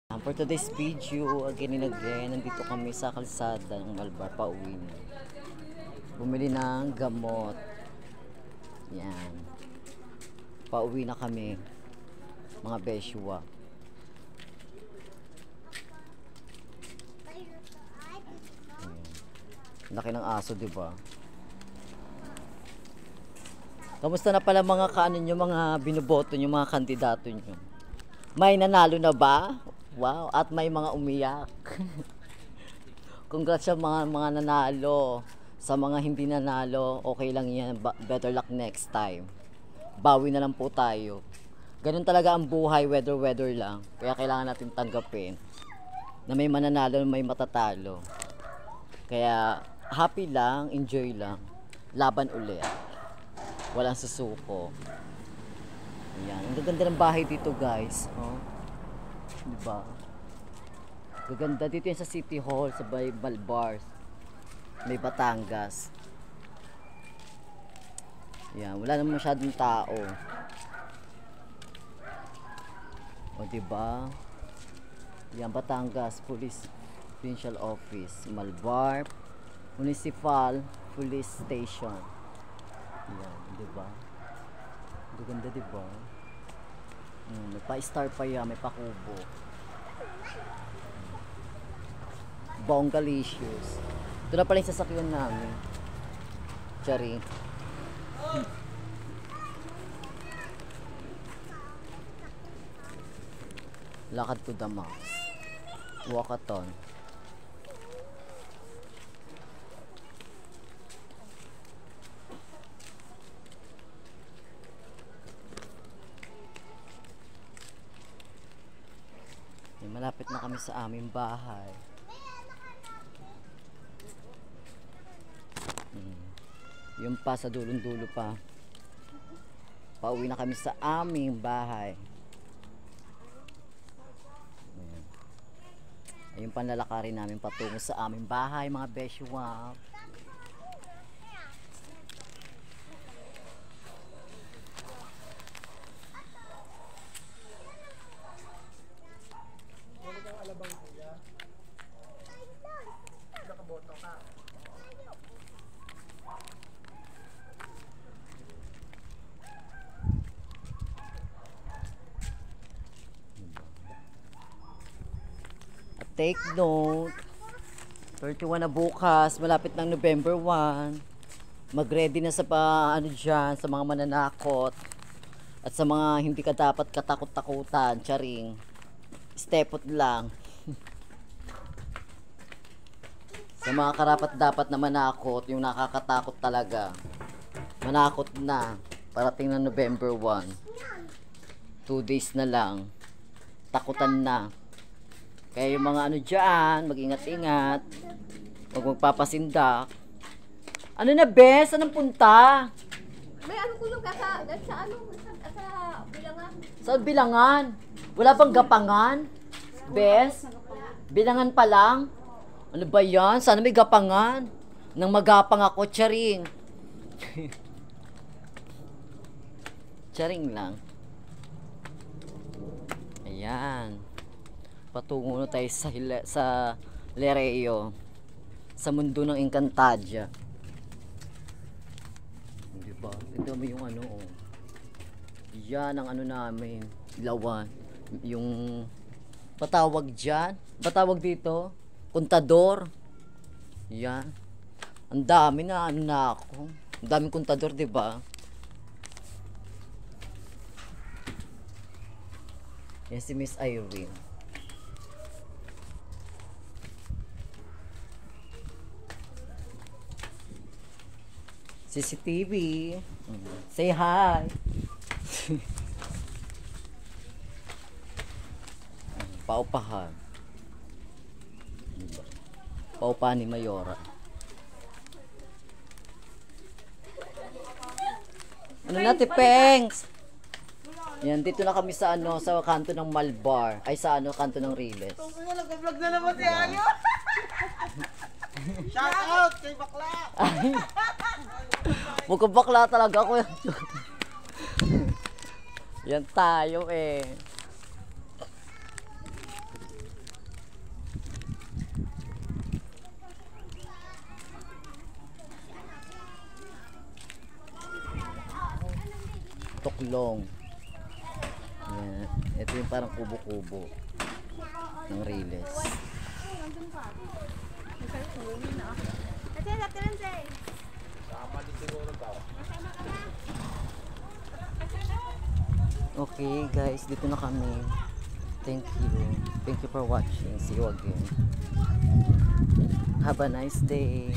For today's video, again and again, nandito kami sa kalsada ng Malbar, pauwi na. Bumili ng gamot. Yan. Pauwi na kami, mga beshwa. Laki ng aso, diba? Kamusta na pala mga kaano nyo, mga binoboto nyo, mga kandidato nyo? May nanalo na ba? Wow, at may mga umiyak. Congrats sa mga nanalo. Sa mga hindi nanalo, okay lang yan. Better luck next time. Bawi na lang po tayo. Ganun talaga ang buhay, weather lang. Kaya kailangan natin tanggapin na may mananalo, may matatalo. Kaya happy lang, enjoy lang. Laban ulit. Walang susuko. Ayan. Ang gaganda ng bahay dito, guys. Oh. Diba? Gaganda dito yan sa City Hall, sa Malbar. May Batangas. Ayan. Wala naman masyadong tao. O, diba? Ayan, Batangas Police Provincial Office. Malbar Municipal Police Station. Ayan, diba? Gaganda, diba? May pa-star pa yan, may pa-kubo. Bonggalicious. Ito na pala yung sasakyan namin. Charing. Lakad to the max. Walkathon. Malapit na kami sa aming bahay. Yung pa sa dulong-dulo pa. Pauwi na kami sa aming bahay. Ayun panlalakarin namin patungo sa aming bahay, mga beshwa. Take note, 31 na bukas, malapit ng November 1. Mag-ready na sa ano dyan, sa mga mananakot at sa mga hindi ka dapat katakot-takutan, charing. Stepot lang. Sa mga karapat dapat na manakot, yung nakakatakot talaga. Manakot na, parating ng November 1. 2 days na lang, takutan na. Kaya yung mga ano dyan, mag-ingat-ingat. Huwag magpapasindak. Ano na, Bes? Anong punta? May ano ko yung sa bilangan. Sa bilangan? Wala bang gapangan? Bes? Bilangan pa lang? Ano ba yan? Sana may gapangan. Nang magapang ako, charing. Charing lang. Ayan. Patungo na tayo sa Lereo, sa mundo ng Encantadia. Diba? Ito mo yung ano, oh. Yan ang ano namin, ilawan. Yung patawag dyan, patawag dito, kontador. Yan. Ang dami na, ano na ako. Ang daming kontador, diba? Yan si Miss Irene. CCTV. Say hi. Paupahan. Paupahan ni Mayora. Ano na, Tipengs? Yan, dito na kami sa ano, sa kanto ng Malbar. Ay, sa ano, kanto ng Riles. Nag-vlog na naman si Ayo. Shout out kay Bakla. Mukhang bakla talaga ako. Yan tayo eh. tuklong. Yan. Ito yung parang kubo-kubo ng Riles. Okay guys, dito na kami. Thank you. Thank you for watching. See you again. Have a nice day.